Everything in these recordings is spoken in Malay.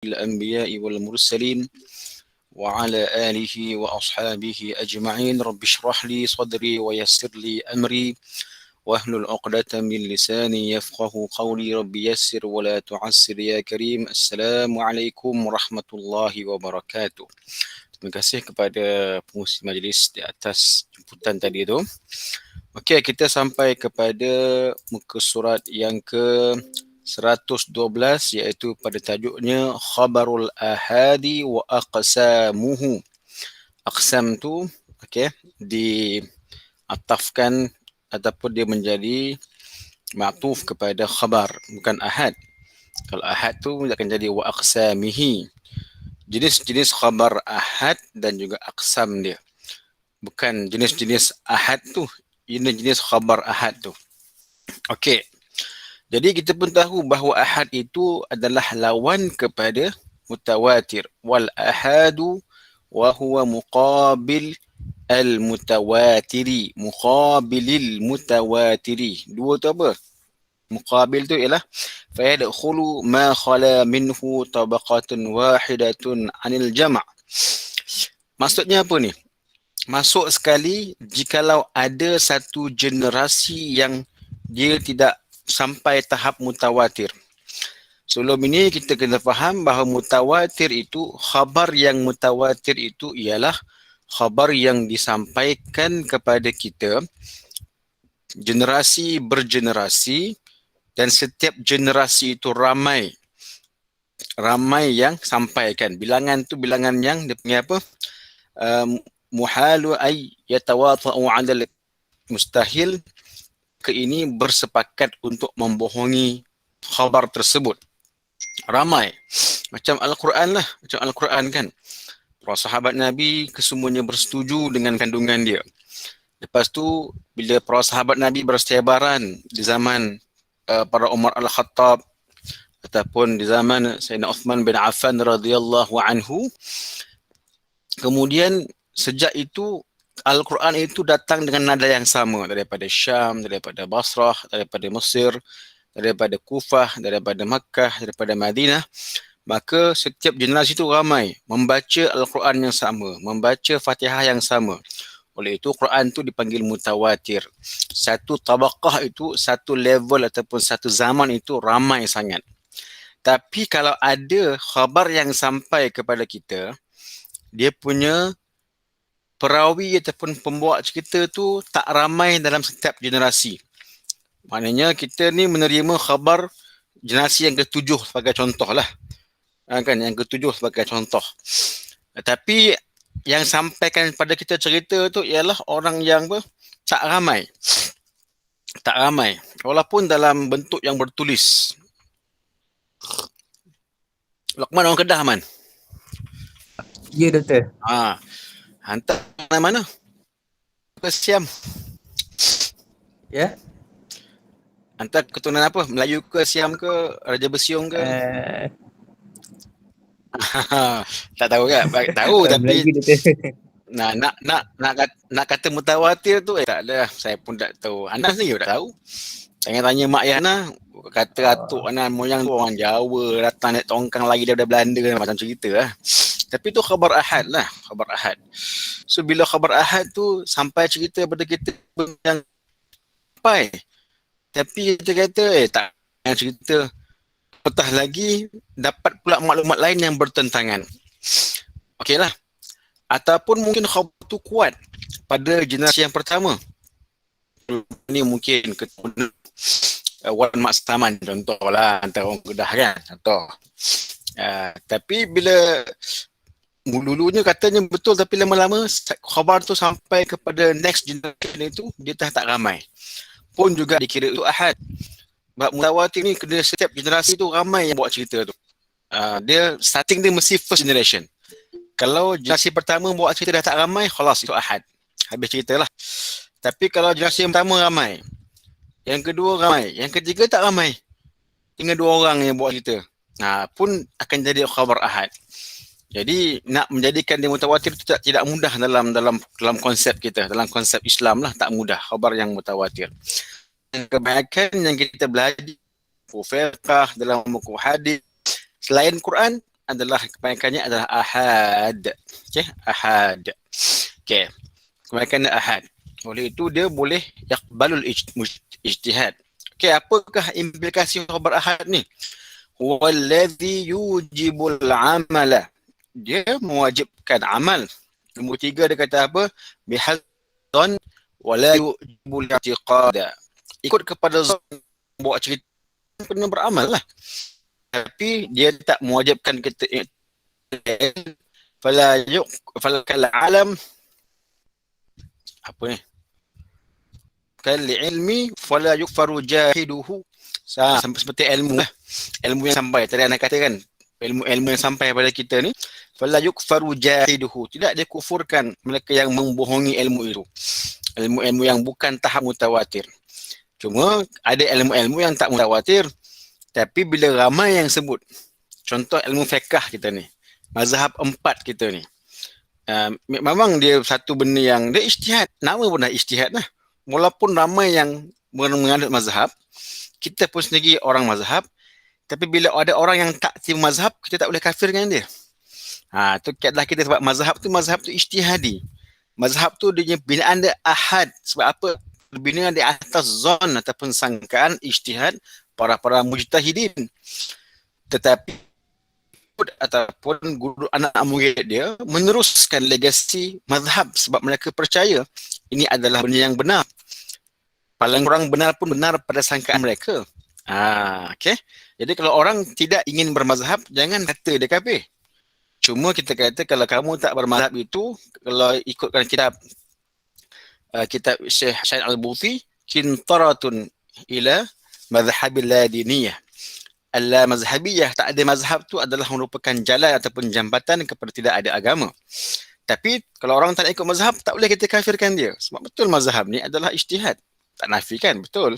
الأنبياء والمرسلين وعلى آله وأصحابه أجمعين. رب اشرح لي صدري ويسر لي أمري واحلل عقدة من لساني يفقه قولي. رب يسر ولا تعسر يا كريم. السلام عليكم ورحمة الله وبركاته. Terima kasih kepada pengurusi majlis di atas jemputan tadi tu. Okey, kita sampai kepada muka surat yang ke 112 iaitu pada tajuknya Khabarul Ahadi wa Aqsamuhu. Aqsam tu okey diatafkan ataupun dia menjadi ma'tuf kepada khabar, bukan ahad. Kalau ahad tu akan jadi wa aqsamihi. Jenis-jenis khabar ahad dan juga aqsam dia. Bukan jenis-jenis ahad tu, ini jenis khabar ahad tu. Okey. Jadi kita pun tahu bahawa ahad itu adalah lawan kepada mutawatir. Wal ahadu wa huwa muqabil al-mutawatiri. Muqabilil mutawatiri. Dua tu apa? Muqabil tu ialah fayadkhulu ma khala minhu tabaqatun wahidatun anil jama'. Maksudnya apa ni? Masuk sekali jikalau ada satu generasi yang dia tidak sampai tahap mutawatir. Sebelum ini kita kena faham bahawa mutawatir itu, khabar yang mutawatir itu ialah khabar yang disampaikan kepada kita generasi bergenerasi dan setiap generasi itu ramai yang sampaikan. Bilangan tu bilangan yang dia punya apa? Muhalu ay yatawata'u 'ala mustahil ke ini bersepakat untuk membohongi khabar tersebut. Ramai. Macam Al-Quran lah. Macam Al-Quran kan. Para sahabat Nabi kesemuanya bersetuju dengan kandungan dia. Lepas tu, bila para sahabat Nabi bersetiabaran di zaman para Umar Al-Khattab ataupun di zaman Sayyidina Uthman bin Affan radhiyallahu anhu, kemudian sejak itu Al-Quran itu datang dengan nada yang sama daripada Syam, daripada Basrah, daripada Mesir, daripada Kufah, daripada Makkah, daripada Madinah. Maka setiap generasi itu ramai membaca Al-Quran yang sama, membaca Fatihah yang sama. Oleh itu Quran itu dipanggil mutawatir. Satu tabaqah itu, satu level ataupun satu zaman itu ramai sangat. Tapi kalau ada khabar yang sampai kepada kita, dia punya perawi ataupun pembawa cerita tu tak ramai dalam setiap generasi. Maknanya kita ni menerima khabar generasi yang ketujuh sebagai contoh lah. Kan, yang ketujuh sebagai contoh. Tapi yang sampaikan pada kita cerita tu ialah orang yang tak ramai. Tak ramai. Walaupun dalam bentuk yang bertulis. Luqman orang Kedah, Man? Ya, Doktor. Hantar mana? Ke Siam? Ya? Hantar keturunan apa? Melayu ke, Siam ke, Raja Bersiung ke? Tak tahu kan? Tahu tapi nak kata mutawatir tu tak ada. Saya pun tak tahu. Anas ni tak tahu. Tanya mak Yana, kata atuk anak moyang tu orang Jawa, datang naik tongkang lagi daripada Belanda, macam cerita lah. Tapi tu khabar ahad lah, khabar ahad. So bila khabar ahad tu sampai cerita pada kita yang sampai, tapi kita kata tak cerita, petah lagi dapat pula maklumat lain yang bertentangan. Okeylah. Ataupun mungkin khabar tu kuat pada generasi yang pertama. Ini mungkin keturunan Wan Mak Saman contohlah, antara orang Kedah kan, contoh. Tapi bila dulunya katanya betul, tapi lama-lama khabar tu sampai kepada next generation itu, dia tak ramai. Pun juga dikira itu ahad. Sebab mutawatir ni kena setiap generasi tu ramai yang buat cerita tu. Dia starting dia mesti first generation. Kalau generasi pertama buat cerita dah tak ramai, khalas itu ahad. Habis ceritalah. Tapi kalau generasi yang pertama ramai, yang kedua ramai, yang ketiga tak ramai, tinggal 2 orang yang buat cerita, pun akan jadi khabar ahad. Jadi nak menjadikan dia mutawatir itu tidak mudah dalam konsep kita, dalam konsep Islam lah, tak mudah khabar yang mutawatir. Kebanyakan yang kita belajar fiqh, dalam buku hadis, selain Quran, adalah kebanyakannya adalah ahad. Okey, ahad. Okey. Kebanyakannya ahad. Oleh itu dia boleh yaqbalul ijtihad. Okey, apakah implikasi khabar ahad ni? Wallazi yujibul amala. Dia mewajibkan amal. Nombor 3 dia kata apa? Bihadzan wala yujibul i'tiqada. Ikut kepada zon buat cerita kena beramal lah. Tapi dia tak mewajibkan kita fala kal alam apa ni? Kal ilmi fala yukfaru jahiduhu. Seperti ilmu lah. Ilmu yang sampai. Tadi anak kata kan, ilmu yang sampai pada kita ni, fala yukfaru jahiduhu. Tidak dikufurkan mereka yang membohongi ilmu itu. Ilmu-ilmu yang bukan tahap mutawatir. Cuma ada ilmu-ilmu yang tak mutawatir, tapi bila ramai yang sebut, contoh ilmu fiqh kita ni, mazhab 4 kita ni, memang dia satu benda yang dia ijtihad, nama pun dah ijtihad lah. Walaupun ramai yang menganut mazhab, kita pun sendiri orang mazhab, tapi bila ada orang yang tak terima mazhab, kita tak boleh kafirkan dia. Tu adalah kita sebab mazhab tu ijtihadi. Mazhab tu dia binaan dia ahad. Sebab apa? Binaan di atas zon ataupun sangkaan ijtihad para mujtahidin. Tetapi ataupun guru anak murid dia meneruskan legasi mazhab sebab mereka percaya ini adalah benda yang benar. Paling kurang benar pun benar pada sangkaan mereka. Okey. Jadi kalau orang tidak ingin bermazhab, jangan kata dia kafir. Cuma kita kata kalau kamu tak bermazhab itu, kalau ikutkan kitab Syekh Syed Al-Buthi, kintaratun ila mazhabil ladiniyah. Al-mazhabiyah, tak ada mazhab tu adalah merupakan jalan ataupun jambatan kepada tidak ada agama. Tapi kalau orang tak nak ikut mazhab, tak boleh kita kafirkan dia. Sebab betul mazhab ni adalah ijtihad. Tak nafikan, betul.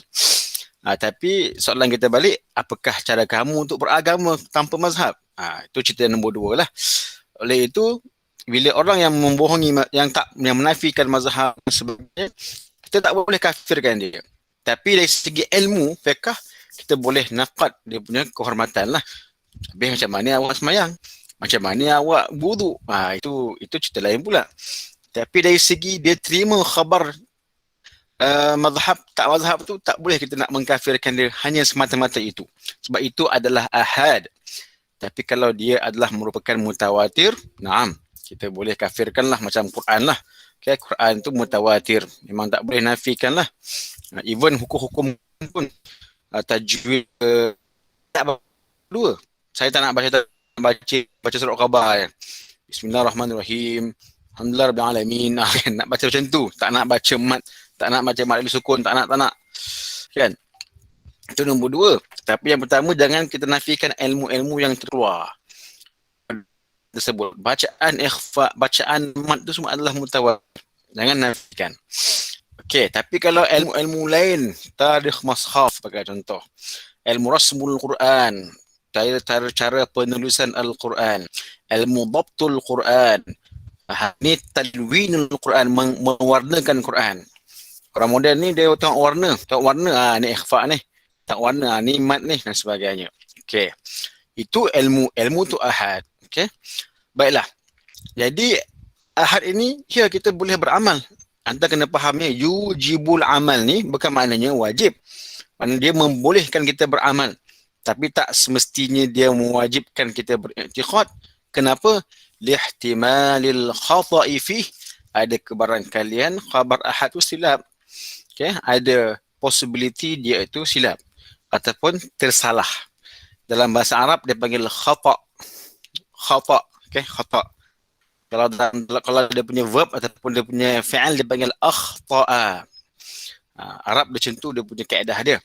Tapi soalan kita balik, apakah cara kamu untuk beragama tanpa mazhab? Itu cerita nombor 2 lah. Oleh itu, bila orang yang membohongi, yang menafikan mazhab sebagainya, kita tak boleh kafirkan dia. Tapi dari segi ilmu, fiqh, kita boleh naqad dia punya kehormatan lah. Habis macam mana awak semayang? Macam mana awak wudu? Itu cerita lain pula. Tapi dari segi dia terima khabar mazhab, tak mazhab tu tak boleh kita nak mengkafirkan dia hanya semata-mata itu. Sebab itu adalah ahad. Tapi kalau dia adalah merupakan mutawatir, naam, kita boleh kafirkan lah macam Quran lah. Okay, Quran tu mutawatir. Memang tak boleh nafikan lah. Even hukum-hukum pun tajwid tak dua. Saya tak nak baca surat khabar. Bismillahirrahmanirrahim. Alhamdulillah Rabbil Alamin. Nak baca macam tu. Tak nak baca mat. Tak nak baca mat lebih sukun. Tak nak. Kan? Itu nombor 2. Tapi yang pertama, jangan kita nafikan ilmu-ilmu yang terkeluar tersebut. Bacaan ikhfa, bacaan mat tu semua adalah mutawatir. Jangan nafikan. Okey, tapi kalau ilmu-ilmu lain, tarikh mashaf sebagai contoh, ilmu rasmul Quran, cara penulisan Al-Quran, ilmu dhabtul Quran, ni talwinul Quran, mewarnakan Quran. Orang moden ni dia tengok warna, ni ikhfa ni. Tak warna, ni mat ni dan sebagainya. Okey. Itu ilmu tu ahad. Okey. Baiklah. Jadi ahad ini kita boleh beramal. Anda kena fahamnya yujibul amal ni bukan maknanya wajib. Maknanya dia membolehkan kita beramal. Tapi tak semestinya dia mewajibkan kita beriktiqad. Kenapa? Lihtimalil khata'i fih. Ada kebarangkalian khabar ahad tu silap. Okey, ada possibility dia itu silap ataupun tersalah. Dalam bahasa Arab dia panggil khata'. Okey, khata'. Kalau dia punya verb ataupun dia punya fi'al dia panggil akhta'a. Arab macam tu dia punya kaedah dia.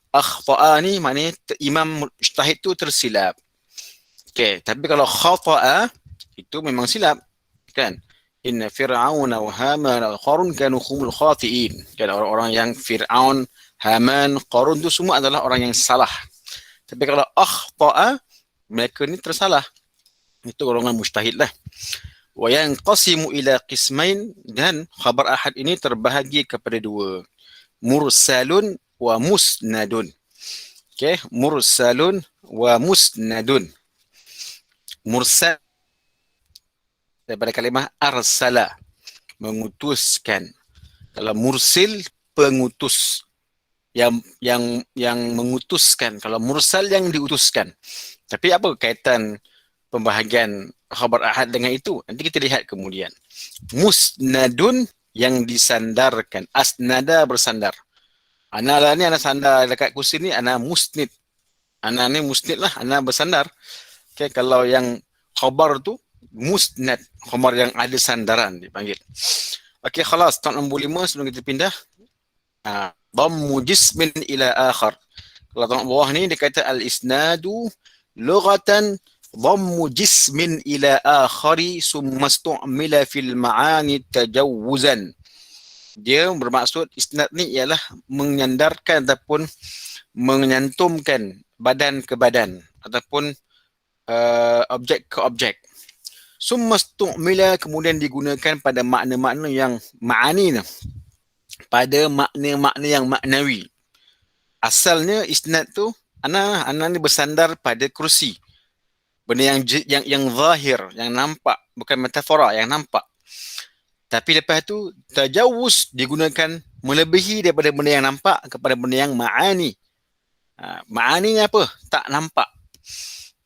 Akhta'a ni maknanya imam mujtahid tu tersilap. Okey, tapi kalau khata'a itu memang silap, kan? Inna Fir'auna wa Haman wa Qarun kanu humul khati'in. Kan orang-orang yang Fir'aun, Haman, Qarun tu semua adalah orang yang salah. Tapi kalau akhta'a, mereka ni tersalah. Itu golongan mujtahid lah. Wa yanqasimu ila qismain, dan khabar ahad ini terbahagi kepada 2. Mursalun wa musnadun. Okey, mursalun wa musnadun. Mursal daripada kalimah arsala, mengutuskan. Kalau mursil, pengutus. Yang mengutuskan. Kalau mursal, yang diutuskan. Tapi apa kaitan pembahagian khabar ahad dengan itu? Nanti kita lihat kemudian. Musnadun, yang disandarkan. Asnada, bersandar. Ana lah ni, ana sandar dekat kursi ni, ana musnid. Ana ni musnid lah, ana bersandar. Okay, kalau yang khabar tu musnad, khabar yang ada sandaran dipanggil. Okey, khalas, tak nombor 5 sebelum kita pindah. Dhammu jismin ila akhar. Kalau tengok bawah ni dia kata al-isnadu lughatan dhammu jismin ila akhari summa stu'mila fil ma'ani tajawuzan. Dia bermaksud isnad ni ialah menyandarkan ataupun menyantumkan badan ke badan ataupun objek ke objek. Summa stu'mila, kemudian digunakan pada makna-makna yang ma'ani ni, pada makna-makna yang maknawi. Asalnya isnad tu ana ni bersandar pada kursi. Benda yang zahir, yang nampak, bukan metafora, yang nampak. Tapi lepas tu tajawuz digunakan melebihi daripada benda yang nampak kepada benda yang ma'ani. Ma'ani ni apa? Tak nampak.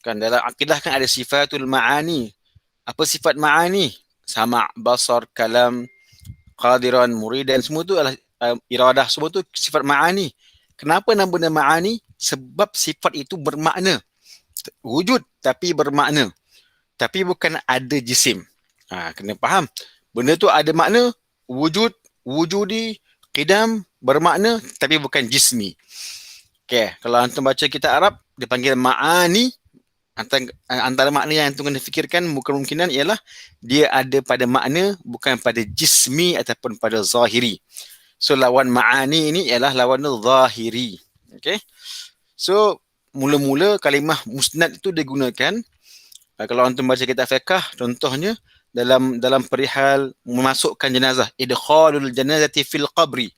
Kan dalam akidah kan ada sifatul ma'ani. Apa sifat ma'ani? Sama', basar, kalam, qadiran, muridan, semua tu adalah iradah, semua tu sifat ma'ani. Kenapa nama benda ma'ani? Sebab sifat itu bermakna. Wujud tapi bermakna. Tapi bukan ada jisim. Kena faham. Benda tu ada makna, wujud, wujudi, qidam, bermakna tapi bukan jismi. Okay, kalau antum baca kitab Arab, dia panggil ma'ani. Antara makna yang antum kena fikirkan kemungkinan ialah dia ada pada makna, bukan pada jismi ataupun pada zahiri. So lawan ma'ani ini ialah lawan zahiri. Okay. So mula-mula kalimah musnad itu digunakan kalau antum baca kitab fiqh, contohnya dalam perihal memasukkan jenazah, idkhalul janazati fil qabri,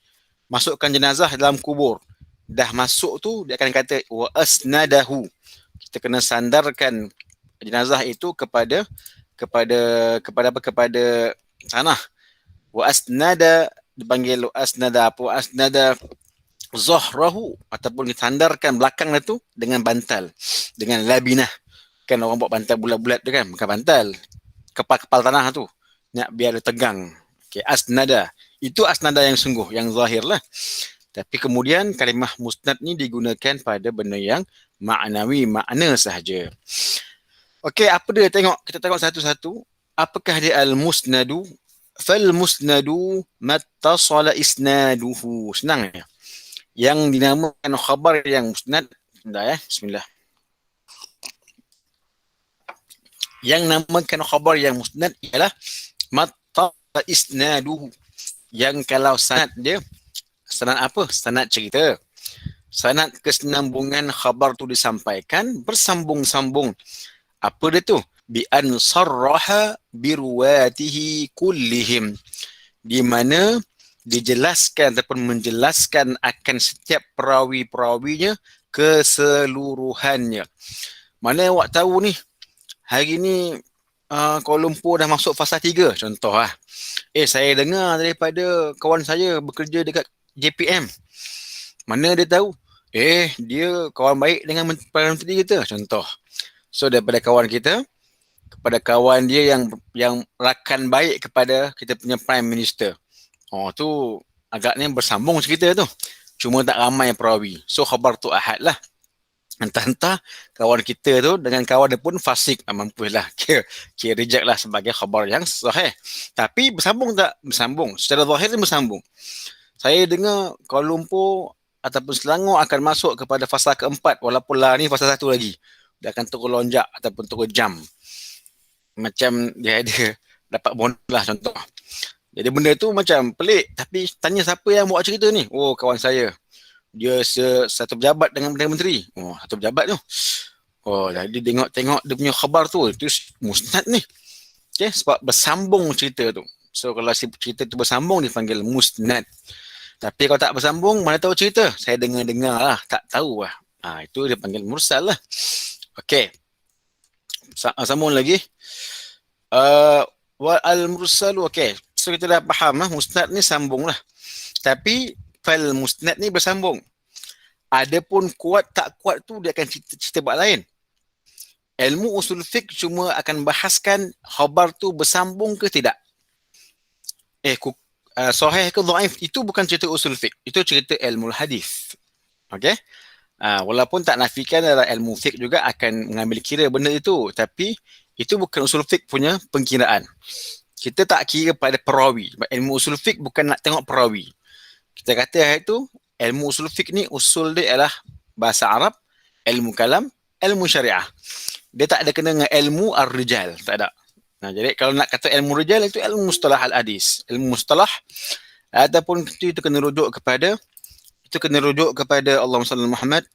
masukkan jenazah dalam kubur. Dah masuk tu dia akan kata wa asnadahu, kita kena sandarkan jenazah itu kepada tanah. Wa asnada, dipanggil asnada apa? Asnada zahrahu, ataupun disandarkan belakang itu dengan bantal, dengan labinah. Kan orang buat bantal bulat-bulat tu kan, bukan bantal, kepal tanah tu, nak biar dia tegang. Okay, asnada, itu asnada yang sungguh, yang zahir lah. Tapi kemudian kalimah musnad ni digunakan pada benda yang maknawi, makna sahaja. Okey, apa dia? Kita tengok satu-satu. Apakah dia al-musnadu? Fal-musnadu mattasala isnaduhu. Senang ya. Yang dinamakan khabar yang musnad. Bismillah. Yang namakan khabar yang musnad ialah mattasala isnaduhu. Yang kalau sanad dia, sanad apa? Sanad cerita. Sanad kesinambungan khabar tu disampaikan bersambung-sambung. Apa dia tu? Bi an sarraha biruwatihi kullihim. Di mana dijelaskan ataupun menjelaskan akan setiap perawi-perawinya keseluruhannya. Mana awak tahu ni, hari ni Kuala Lumpur dah masuk fasa 3 contoh lah. Saya dengar daripada kawan saya bekerja dekat JPM. Mana dia tahu? Dia kawan baik dengan Perdana Menteri kita, contoh. So daripada kawan kita kepada kawan dia yang rakan baik kepada kita punya Prime Minister. Tu agaknya bersambung cerita tu. Cuma tak ramai perawi. So khabar tu ahad lah. Entah-entah kawan kita tu dengan kawan dia pun fasik, mampulah kira reject lah sebagai khabar yang sahih. Tapi bersambung tak? Bersambung. Secara zahir bersambung. Saya dengar Kuala Lumpur ataupun Selangor akan masuk kepada fasa keempat, walaupun lah ni fasa 1 lagi. Dia akan terus lonjak ataupun terus jam. Macam dia ada dapat bonus lah contoh. Jadi benda tu macam pelik. Tapi tanya siapa yang buat cerita ni? Kawan saya. Dia satu pejabat dengan Perdana Menteri. Satu pejabat tu. Jadi tengok dia punya khabar tu. Itu musnad ni. Okay, sebab bersambung cerita tu. So kalau cerita tu bersambung dipanggil musnad. Tapi kalau tak bersambung, mana tahu cerita? Saya dengar-dengar lah, tak tahu lah. Itu dia panggil mursal lah. Okey. Sambung lagi. Wa al-mursalu, okey. So kita dah faham lah, musnad ni sambung lah. Tapi fal musnad ni bersambung. Adapun kuat tak kuat tu dia akan cerita bab lain. Ilmu usul fiqh cuma akan bahaskan khabar tu bersambung ke tidak. Sahih ke dhaif itu bukan cerita usul fiqh, itu cerita ilmu hadis. Okey? Walaupun tak nafikan dalam ilmu fiqh juga akan mengambil kira benda itu, tapi itu bukan usul fiqh punya pengkiraan. Kita tak kira pada perawi. Ilmu usul fiqh bukan nak tengok perawi. Kita kata itu ilmu usul fiqh ni usul dia adalah bahasa Arab, ilmu kalam, ilmu syariah. Dia tak ada kena dengan ilmu ar-rijal, tak ada. Jadi kalau nak kata ilmu rijal itu ilmu mustalah al-hadis. Ilmu mustalah ataupun itu kena rujuk kepada Allahumma salli Muhammad,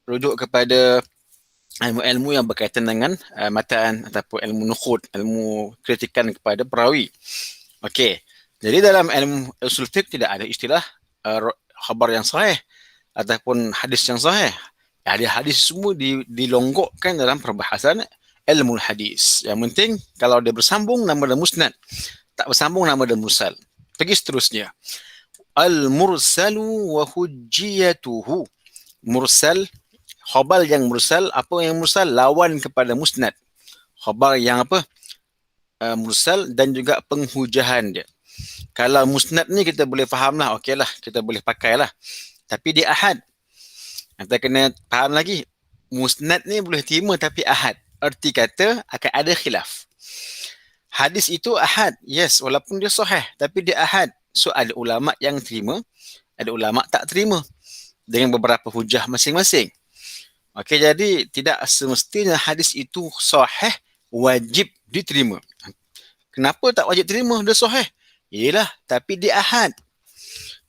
rujuk kepada ilmu-ilmu yang berkaitan dengan mataan ataupun ilmu nukhud, ilmu kritikan kepada perawi. Okey. Jadi dalam ilmu usul fiqh tidak ada istilah khabar yang sahih ataupun hadis yang sahih. Hadis semua dilonggokkan dalam perbahasan ilmu hadis. Yang penting kalau dia bersambung nama dia musnad. Tak bersambung nama dia mursal. Pergi seterusnya. Al-mursalu wa hujjiyatuhu. Mursal, khabar yang mursal, apa yang mursal? Lawan kepada musnad. Khabar yang apa? Mursal dan juga penghujahan dia. Kalau musnad ni kita boleh faham lah, okey lah, kita boleh pakai lah. Tapi dia ahad. Kita kena faham lagi. Musnad ni boleh terima tapi ahad. Erti kata akan ada khilaf. Hadis itu ahad. Yes, walaupun dia sahih. Tapi dia ahad. So ada ulama yang terima. Ada ulama tak terima. Dengan beberapa hujah masing-masing. Okey, jadi tidak semestinya hadis itu sahih wajib diterima. Kenapa tak wajib terima? Dia sahih. Yelah, tapi dia ahad.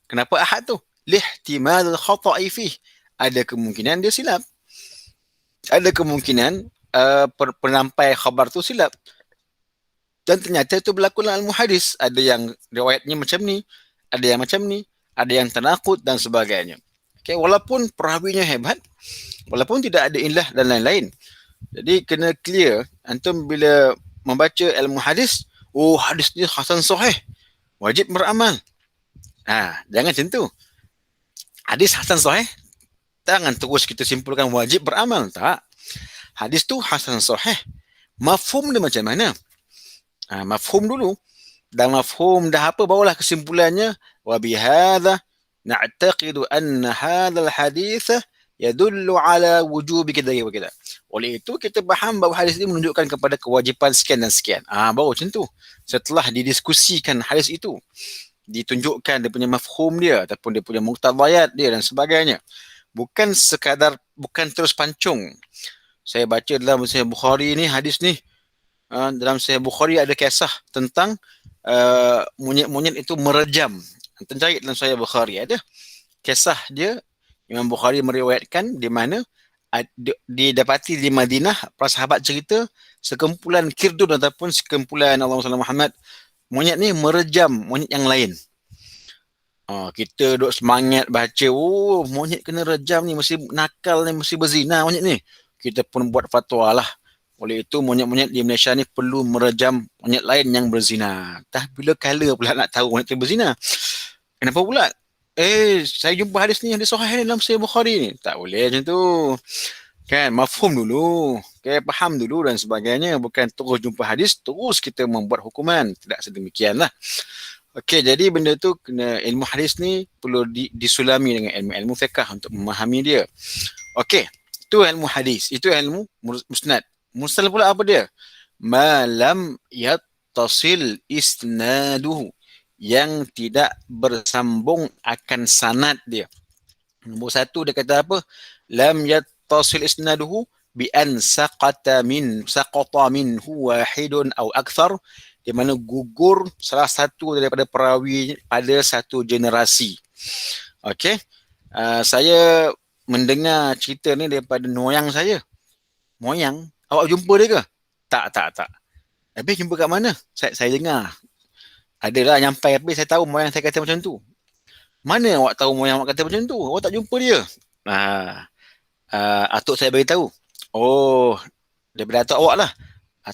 Kenapa ahad tu? Lihtimal khata'i fih. Ada kemungkinan dia silap. Ada kemungkinan penampai khabar tu silap. Dan ternyata itu berlaku dalam ilmu hadis. Ada yang riwayatnya macam ni, ada yang macam ni, ada yang tanaqud dan sebagainya. Okay, walaupun perawinya hebat, walaupun tidak ada illah dan lain-lain. Jadi kena clear, antum bila membaca ilmu hadis, hadis ni hasan sahih, wajib beramal. Jangan macam tu. Hadis hasan sahih, jangan terus kita simpulkan wajib beramal. Tak. Hadis tu hasan sahih. Mafhum dia macam mana? Mafhum dulu. Dan mafhum dah apa, bawalah kesimpulannya. Wa bihadha na'taqidu anna hadhal hadith yadullu ala wujubi kita. Oleh itu kita faham bahawa hadis ini menunjukkan kepada kewajipan sekian dan sekian. Baru macam tu. Setelah didiskusikan hadis itu, ditunjukkan dia punya mafhum dia ataupun dia punya muqtadayat dia dan sebagainya. Bukan terus pancung. Saya baca dalam Sahih Bukhari ni, hadis ni, dalam Sahih Bukhari ada kisah tentang monyet-monyet itu merejam. Antum cari dalam Sahih Bukhari ada kisah dia. Imam Bukhari meriwayatkan di mana didapati di Madinah, para sahabat cerita sekumpulan kirdun ataupun sekumpulan Allahumma salli Muhammad, monyet ni merejam monyet yang lain. Kita duk semangat baca, monyet kena rejam ni, mesti nakal ni, mesti berzina monyet ni. Kita pun buat fatwa lah. Oleh itu monyet-monyet di Malaysia ni perlu merejam monyet lain yang berzina. Bila kala pula nak tahu monyet tu berzina? Kenapa pula? Saya jumpa hadis ni, hadis sahih ni dalam Sahih Bukhari ni. Tak boleh macam tu. Kan, mafhum dulu. Okay, faham dulu dan sebagainya. Bukan terus jumpa hadis, terus kita membuat hukuman. Tidak sedemikian lah. Okey, jadi benda tu kena, ilmu hadis ni perlu disulami dengan ilmu fiqh untuk memahami dia. Okey, itu ilmu hadis. Itu ilmu musnad. Mursal pula apa dia? Ma lam yattasil isnaduhu. Yang tidak bersambung akan sanad dia. Nombor satu dia kata apa? Lam yattasil isnaduhu bi an saqata minhu wahidun aw akthar, di mana gugur salah satu daripada perawi pada satu generasi. Okey. Saya mendengar cerita ni daripada moyang saya. Moyang, awak jumpa dia ke? Tak. Habis jumpa kat mana? Saya dengar. Adalah nyampai habis saya tahu moyang saya kata macam tu. Mana awak tahu moyang awak kata macam tu? Awak tak jumpa dia. Atuk saya beritahu. Daripada atuk awak lah.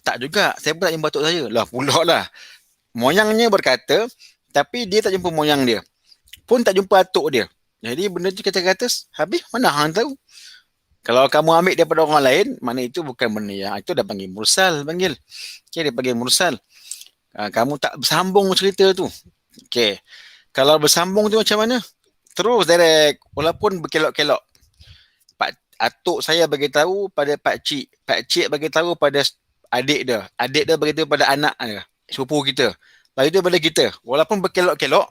Tak juga, saya pun tak jumpa atuk saya. Lah pula lah. Moyangnya berkata, tapi dia tak jumpa moyang dia. Pun tak jumpa atuk dia. Jadi benda tu kata-kata, habis mana hang tahu? Kalau kamu ambil daripada orang lain, mana itu bukan benda yang, itu dah panggil mursal, panggil. Okay, dia panggil mursal. Kamu tak bersambung cerita tu. Okay. Kalau bersambung tu macam mana? Terus direct, walaupun berkelok-kelok. Atuk saya bagi tahu pada pak cik bagi tahu pada adik dia bagi tahu pada anak dia, sepupu kita. Bagi tahu pada kita. Walaupun berkelok-kelok,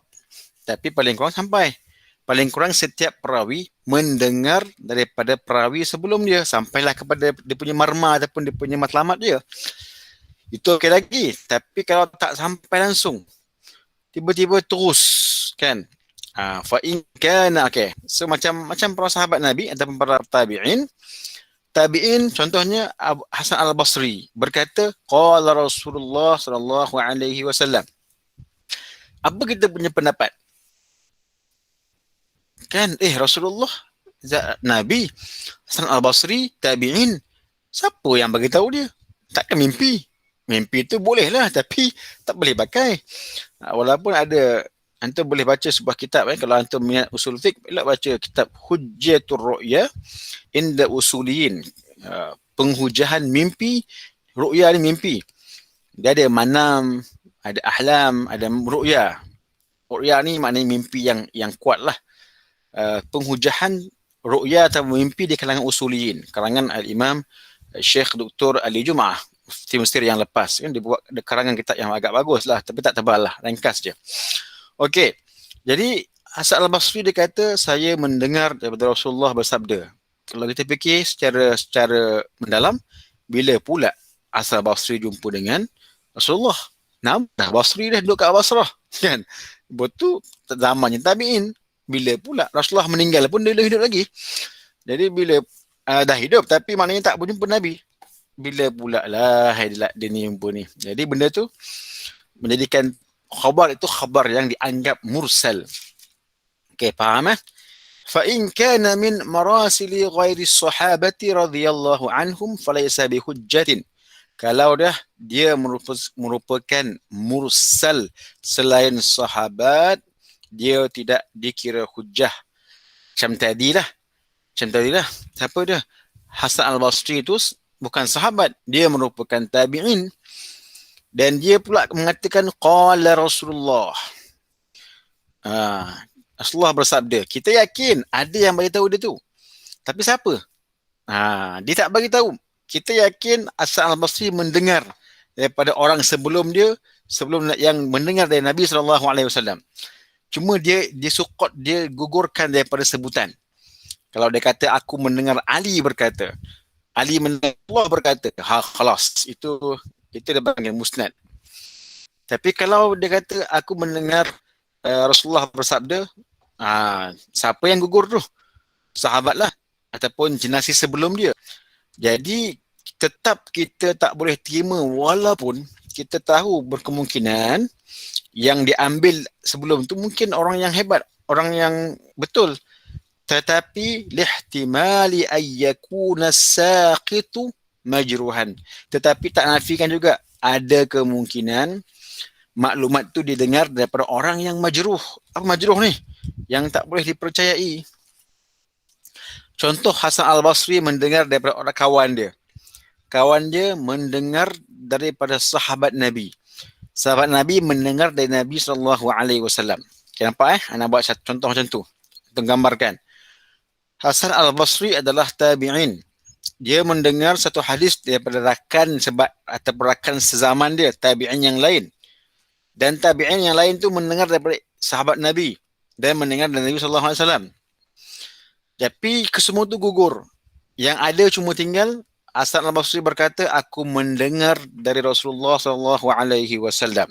tapi paling kurang sampai. Paling kurang setiap perawi mendengar daripada perawi sebelum dia, sampailah kepada dia punya marma ataupun dia punya matlamat dia. Itu okey lagi. Tapi kalau tak sampai langsung, tiba-tiba terus, kan? Fa in kana, okey. So macam para sahabat Nabi ataupun para tabi'in, contohnya Hasan Al-Basri berkata, qala Rasulullah sallallahu alaihi wasallam. Apa kita punya pendapat? Kan, Rasulullah, Nabi, Hasan Al-Basri, tabi'in, siapa yang bagi tahu dia? Takkan mimpi. Mimpi tu boleh lah, tapi tak boleh pakai. Walaupun ada, antum boleh baca sebuah kitab, kalau antum minat usul fiqh, baca kitab Hujjatul Ru'ya inda Usuliyin. Penghujahan mimpi. Ru'ya ni mimpi. Dia ada manam, ada ahlam, ada ru'ya. Ru'ya ni maknanya mimpi yang kuat lah. Penghujahan ru'ya atau mimpi di kalangan usuliyin, kalangan Al-Imam Syekh Dr. Ali Jum'ah, mufti Mesir yang lepas, kan dia buat karangan kitab yang agak bagus lah, tapi tak tebal lah, ringkas je. Okey, jadi Hasan Al-Basri dia kata, saya mendengar daripada Rasulullah bersabda. Kalau kita fikir secara mendalam, bila pula Hasan Al-Basri jumpa dengan Rasulullah? Dah Basri dah duduk kat Basrah, kan? Betul zamannya tabi'in. Bila pula Rasulullah meninggal pun dia hidup lagi. Jadi bila dah hidup tapi maknanya tak berjumpa Nabi. Bila pula lah dia ni jumpa ni. Jadi benda tu menjadikan khabar itu khabar yang dianggap mursal. Okey, faham ? Fa in kana min marasili ghairi sahabati radhiyallahu anhum falaysa bihujjatin. Kalau dia merupakan mursal selain sahabat, dia tidak dikira hujjah. Macam tadi lah. Siapa dia? Hasan Al-Basri itu bukan sahabat. Dia merupakan tabi'in. Dan dia pula mengatakan qala Rasulullah. Rasulullah bersabda. Kita yakin ada yang bagi tahu dia tu. Tapi siapa? Dia tak bagi tahu. Kita yakin Hasan Al-Basri mendengar daripada orang sebelum dia, sebelum yang mendengar dari Nabi SAW. Cuma dia gugurkan daripada sebutan. Kalau dia kata aku mendengar Ali berkata, Ali mendengar Allah berkata, khalas, itu dia panggil musnad. Tapi kalau dia kata aku mendengar Rasulullah bersabda, siapa yang gugur tu? Sahabat lah ataupun generasi sebelum dia. Jadi tetap kita tak boleh terima walaupun kita tahu berkemungkinan yang diambil sebelum tu mungkin orang yang hebat, orang yang betul. Tetapi lihtimali ayyakuna saqitu majruhan. Tetapi tak nafikan juga ada kemungkinan maklumat tu didengar daripada orang yang majruh. Apa majruh ni? Yang tak boleh dipercayai. Contoh Hasan Al-Basri mendengar daripada orang kawan dia. Kawan dia mendengar daripada sahabat Nabi. Sahabat Nabi mendengar dari Nabi SAW. Okay, nampak Anak buat satu contoh macam tu. Untuk gambarkan. Hasan Al-Basri adalah tabi'in. Dia mendengar satu hadis daripada rakan sezaman dia, tabi'in yang lain. Dan tabi'in yang lain tu mendengar daripada sahabat Nabi. Dan mendengar dari Nabi SAW. Tapi kesemua tu gugur. Yang ada cuma tinggal Hasan Al-Basri berkata, aku mendengar dari Rasulullah SAW.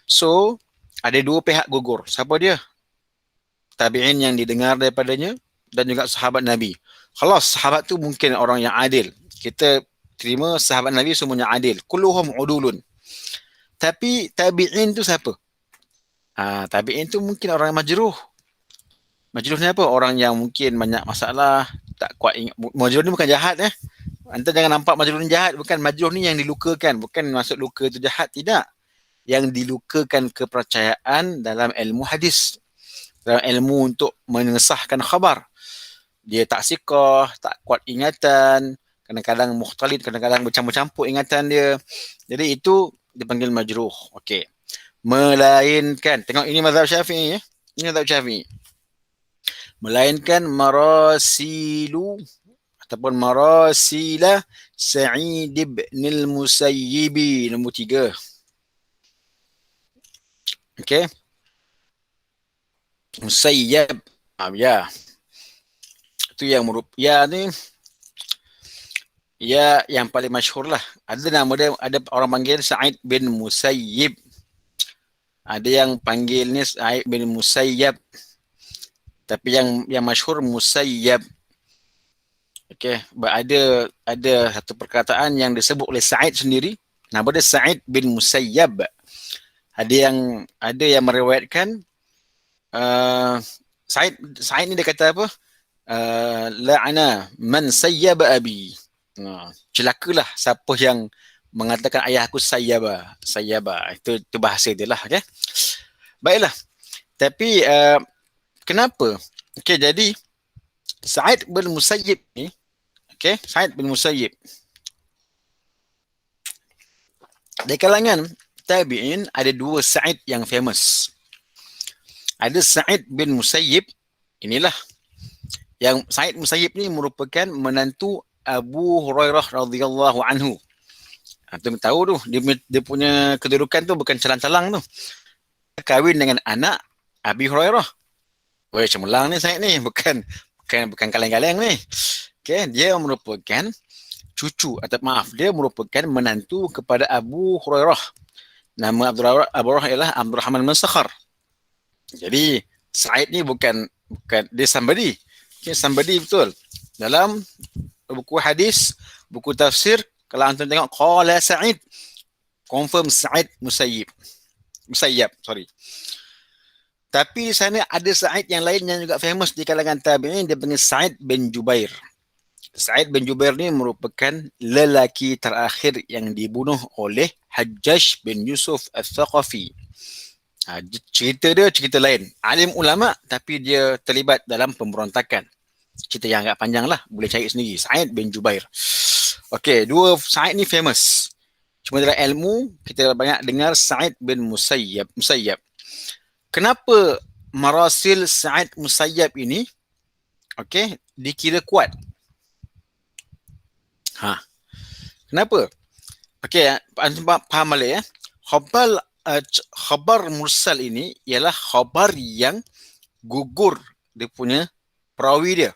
So, ada dua pihak gugur. Siapa dia? Tabi'in yang didengar daripadanya dan juga sahabat Nabi. Kalau sahabat tu mungkin orang yang adil. Kita terima sahabat Nabi semuanya adil. Kulluhum udulun. Tapi tabi'in tu siapa? Tabi'in tu mungkin orang yang majruh. Majruh ni apa? Orang yang mungkin banyak masalah, tak kuat ingat. Majruh ni bukan jahat Anda jangan nampak majnun ni jahat. Bukan, majnun ni yang dilukakan. Bukan maksud luka tu jahat. Tidak. Yang dilukakan kepercayaan dalam ilmu hadis. Dalam ilmu untuk mengesahkan khabar. Dia tak siqah, tak kuat ingatan. Kadang-kadang mukhtalid, kadang-kadang bercampur-campur ingatan dia. Jadi itu dipanggil majruh. Okey. Melainkan, tengok ini mazhab Syafi'i ya. Ini mazhab Syafi'i. Melainkan marasilu ataupun marasila Sa'id ibn al-Musayyibi, nombor 3. Okey. Musayyab. Ya. Itu yang ya ni ya yang paling masyhur lah. Ada nama dia, ada orang panggil Sa'id bin Musayyib. Ada yang panggil ni Sa'id bin Musayyab. Tapi yang masyhur Musayyab. Okey, ada satu perkataan yang disebut oleh Sa'id sendiri, nama dia Sa'id bin Musayyab. Ada yang meriwayatkan Sa'id ni dia kata apa? La'ana man sayyaba abi. Celakalah siapa yang mengatakan ayah aku sayyaba. Itu bahasa dia lah. Okay? Baiklah. Tapi kenapa? Okey, jadi Sa'id bin Musayyib ni, okey, Sa'id bin Musayyib. Di kalangan tabi'in ada dua Sa'id yang famous. Ada Sa'id bin Musayyib, inilah. Yang Sa'id Musayyib ni merupakan menantu Abu Hurairah radhiyallahu anhu. Antum tahu tu, dia punya kedudukan tu bukan calang-calang tu. Kahwin dengan anak Abi Hurairah. Weh, cemerlang ni Sa'id ni, bukan kaleng-kaleng ni. Okay, dia merupakan cucu atau dia merupakan menantu kepada Abu Hurairah. Nama Abu Hurairah ialah Abdurrahman bin Sakhar. Jadi Sa'id ni bukan dia somebody. Okay, somebody betul. Dalam buku hadis, buku tafsir, kalau antum tengok qala Sa'id, confirm Sa'id Musayyab, sorry. Tapi di sana ada Sa'id yang lain yang juga famous di kalangan tabi'in, dia panggil Sa'id bin Jubair. Sa'id bin Jubair ni merupakan lelaki terakhir yang dibunuh oleh Hajjaj bin Yusuf al-Thaqafi. Cerita dia cerita lain. Alim ulama tapi dia terlibat dalam pemberontakan. Cerita yang agak panjang lah, boleh cari sendiri. Sa'id bin Jubair. Okey, dua Sa'id ni famous. Cuma dalam ilmu kita banyak dengar Sa'id bin Musayyab. Kenapa marasil Sa'id Musayyab ini dikira kuat? Kenapa? Antum faham balik ya. Khabar mursal ini ialah khabar yang gugur dia punya perawi dia.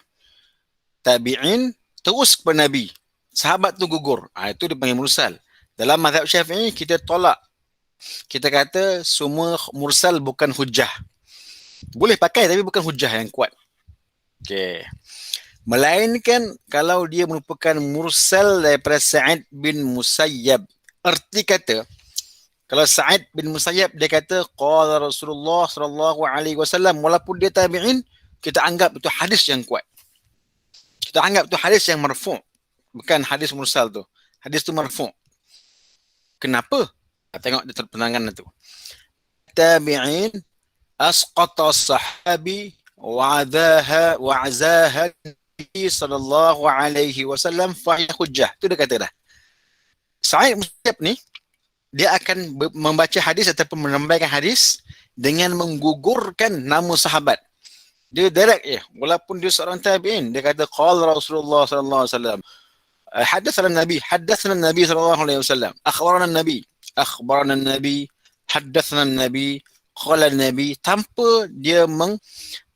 Tabi'in terus kepada Nabi. Sahabat tu gugur. Itu dipanggil mursal. Dalam mazhab Syafi'i kita tolak. Kita kata semua mursal bukan hujah. Boleh pakai tapi bukan hujah yang kuat. Okey. Melainkan kalau dia merupakan mursal daripada Sa'id bin Musayyab. Erti kata, kalau Sa'id bin Musayyab dia kata qala Rasulullah sallallahu alaihi wasallam, walaupun dia tabi'in, kita anggap itu hadis yang kuat. Kita anggap itu hadis yang marfu'. Bukan hadis mursal tu. Hadis tu marfu'. Kenapa? Tengok dia penanganan tu. Tabi'in asqata sahabi wa'azaha Nabi sallallahu alaihi wasallam fa hujjah. Tu dia kata dah. Sa'id Musayyab ni dia akan membaca hadis ataupun menyampaikan hadis dengan menggugurkan nama sahabat. Dia direct walaupun dia seorang tabi'in, dia kata qala Rasulullah sallallahu alaihi wasallam, hadatsana Nabi sallallahu alaihi wasallam, akhbarana Nabi, hadatsana Nabi, qala Nabi, tanpa dia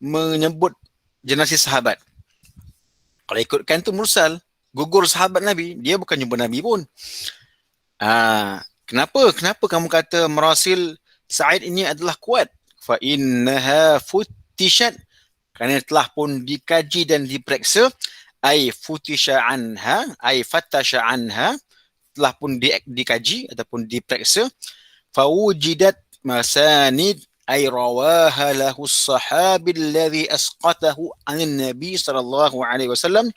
menyebut generasi sahabat. Kalau ikutkan tu mursal, gugur sahabat Nabi, dia bukan jumpa Nabi pun. Kenapa kamu kata marasil Sa'id ini adalah kuat? Fa innaha futishat, kerana telah pun dikaji dan diperiksa. Ai futisha anha, ai fatasha anha, telah pun dikaji ataupun diperiksa. Fa wujidat masanid ay rawaha lahu as-sahabi alladhi asqatahu 'an nabi sallallahu alaihi wasallam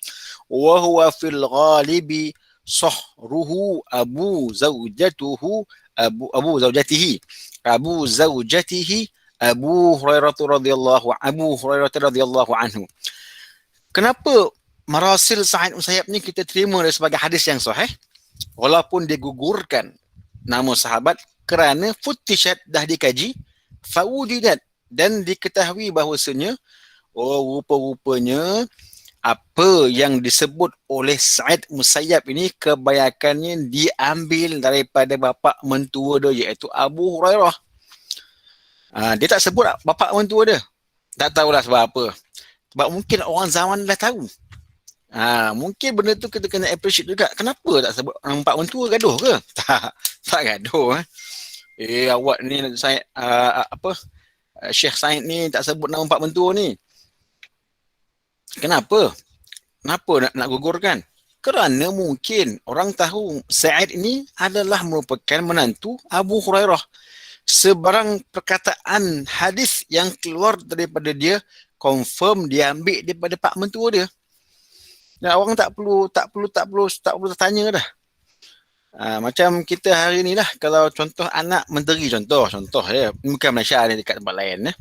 wa huwa fil ghalibi sahruhu abu zaujatihi abu zaujatihi Abu Hurairah radhiyallahu anhu. Kenapa marasil Sa'id Musayyab ni kita terima sebagai hadis yang sahih walaupun digugurkan nama sahabat kerana futishat dah dikaji fawudidat dan diketahui bahawasanya rupa-rupanya apa yang disebut oleh Sa'id Musayyab ini kebanyakannya diambil daripada bapa mentua dia iaitu Abu Hurairah. Dia tak sebut bapa mentua dia. Tak tahulah sebab apa. Sebab mungkin orang zaman dah tahu. Mungkin benda tu kita kena appreciate juga. Kenapa tak sebut bapa mentua, gaduh ke? Tak gaduh. Awak ni saya Syekh Said ni tak sebut nama bapa mentua ni. Kenapa? Kenapa nak gugurkan? Kerana mungkin orang tahu Sa'id ini adalah merupakan menantu Abu Hurairah. Sebarang perkataan hadis yang keluar daripada dia confirm dia ambil daripada pak mentua dia. Dan orang tak perlu tanya dah. Macam kita hari ni lah, kalau contoh anak menteri, contoh ya, bukan Malaysia ni, dekat tempat lain ya.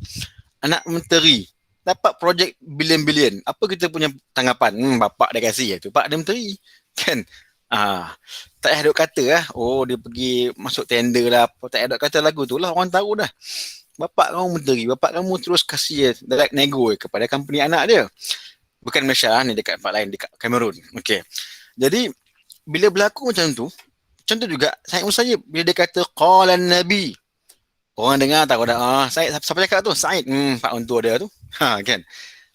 Anak menteri dapat projek bilion-bilion. Apa kita punya tanggapan? Bapak dah kasih tu. Pak dia menteri. Kan? Tak payah duk kata lah. Dia pergi masuk tender lah. Tak payah duk kata lagu tu lah. Orang tahu dah. Bapak kamu menteri. Bapak kamu terus kasih direct nego kepada company anak dia. Bukan Malaysia ni, dekat tempat lain. Dekat Cameroon. Okay. Jadi, bila berlaku macam tu, contoh juga, Sa'id Musayyib, bila dia kata, qala Nabi. Orang dengar tahu dah. Siapa cakap tu? Sa'id. Pak mentua dia tu. Kan?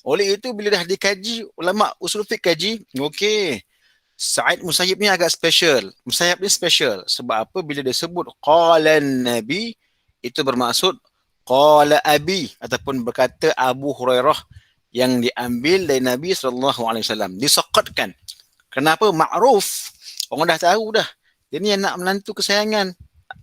Oleh itu, bila dah dikaji, ulama usul fiqh kaji, okey. Sa'id Musayyib ni agak special. Musayyib ni special. Sebab apa? Bila dia sebut qala Nabi, itu bermaksud qala Abi ataupun berkata Abu Hurairah yang diambil dari Nabi SAW. Disaqatkan. Kenapa? Ma'ruf. Orang dah tahu dah. Dia ni anak menantu kesayangan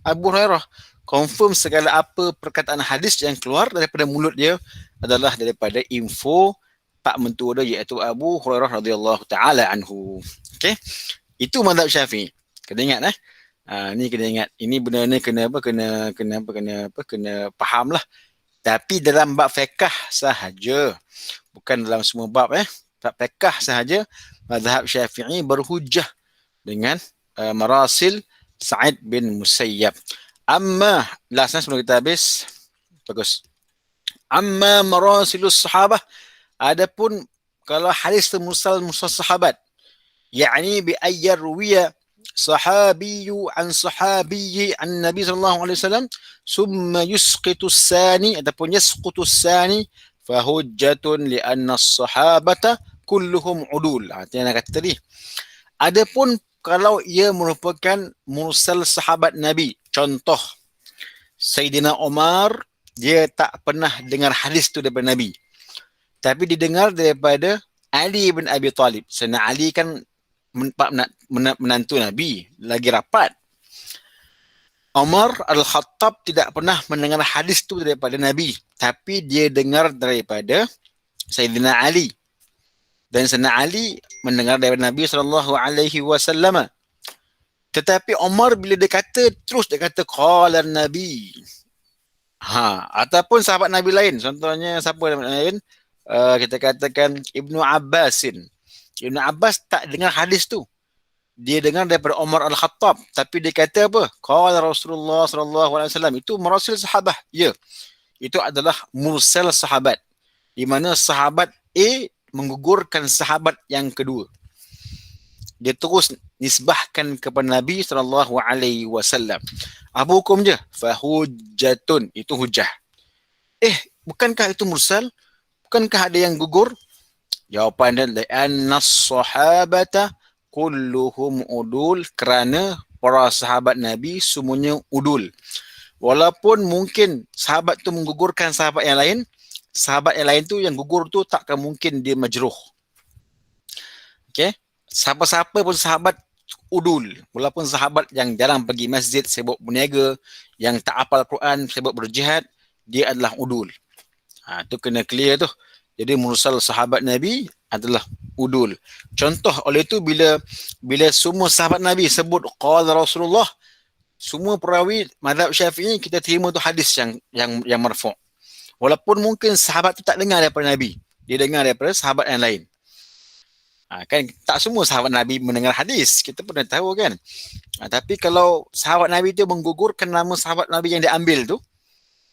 Abu Hurairah. Confirm segala apa perkataan hadis yang keluar daripada mulut dia adalah daripada info pak mentua dia iaitu Abu Hurairah radhiyallahu taala anhu. Okey. Itu mazhab Syafi'i. Kena ingat ni kena ingat. Ini benda ni kena fahamlah. Tapi dalam bab fiqh sahaja. Bukan dalam semua bab Bab fiqh sahaja mazhab Syafi'i berhujjah dengan marasil Sa'id bin Musayyab. Amma lastnya sebelum kita habis. Bagus. Amma marasilus sahabah. Adapun kalau hadis mursal sahabat, yakni bi ayyarwiya sahabiyyu an sahabiyyi an Nabi sallallahu alaihi wasallam summa yusqitu as-sani ataupun yasqutu as-sani fa hujjatun li anna as-sahabata kulluhum udul. Artinya nak kata tadi. Adapun kalau ia merupakan mursal sahabat Nabi, contoh Sayyidina Umar, dia tak pernah dengar hadis tu daripada Nabi. Tapi didengar daripada Ali bin Abi Talib. Sayyidina Ali kan menantu Nabi, lagi rapat. Umar Al-Khattab tidak pernah mendengar hadis tu daripada Nabi, tapi dia dengar daripada Sayyidina Ali. Dan Sayyidina Ali mendengar daripada Nabi SAW. Tetapi Umar bila dia kata, terus dia kata qala Nabi. Ataupun sahabat Nabi lain, contohnya siapa lain? Kita katakan Ibnu Abbasin. Ibnu Abbas tak dengar hadis tu. Dia dengar daripada Umar Al-Khattab, tapi dia kata apa? Qala Rasulullah sallallahu alaihi wasallam. Itu marasil sahabah. Ya. Itu adalah mursal sahabat. Di mana sahabat A menggugurkan sahabat yang kedua. Dia terus nisbahkan kepada Nabi sallallahu alaihi wasallam. Apa hukum je? Fa hujjatun. Itu hujjah. Bukankah itu mursal? Bukankah ada yang gugur? Jawapan dia li'anna as-sahabata kulluhum udul, kerana para sahabat Nabi semuanya udul. Walaupun mungkin sahabat tu menggugurkan sahabat yang lain tu yang gugur tu takkan mungkin dia majruh. Okey? Siapa-siapa pun sahabat udul. Walaupun sahabat yang jarang pergi masjid, sibuk berniaga, yang tak hafal Quran, sibuk berjihad, dia adalah udul. Tu kena clear tu. Jadi mursal sahabat Nabi adalah udul. Contoh oleh itu bila semua sahabat Nabi sebut qala Rasulullah, semua perawi mazhab Syafi'i kita terima tu hadis yang marfu'. Walaupun mungkin sahabat tu tak dengar daripada Nabi, dia dengar daripada sahabat yang lain. Kan tak semua sahabat Nabi mendengar hadis, kita pernah tahu kan. Tapi kalau sahabat Nabi tu menggugurkan nama sahabat Nabi yang dia ambil tu,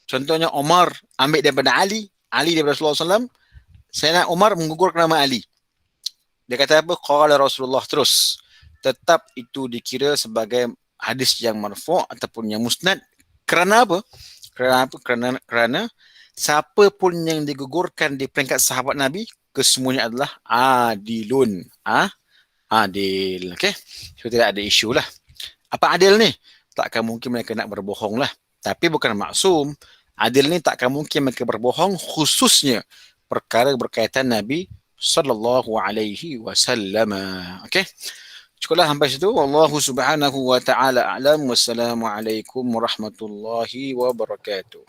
contohnya Umar ambil daripada Ali daripada Rasulullah SAW, Sayyidina Umar menggugurkan nama Ali. Dia kata apa? Qala Rasulullah terus. Tetap itu dikira sebagai hadis yang marfu' ataupun yang musnad. Kerana apa? Kerana siapa pun yang digugurkan di peringkat sahabat Nabi, kesemuanya adalah adilun. Adil. Okay? So tidak ada isu lah. Apa adil ni? Takkan mungkin mereka nak berbohong lah. Tapi bukan maksum. Adil ni takkan mungkin mereka berbohong, khususnya perkara berkaitan Nabi sallallahu alaihi wasallam. Okay? Cukuplah sampai situ. Wallahu subhanahu wa ta'ala a'lam. Wassalamualaikum warahmatullahi wabarakatuh.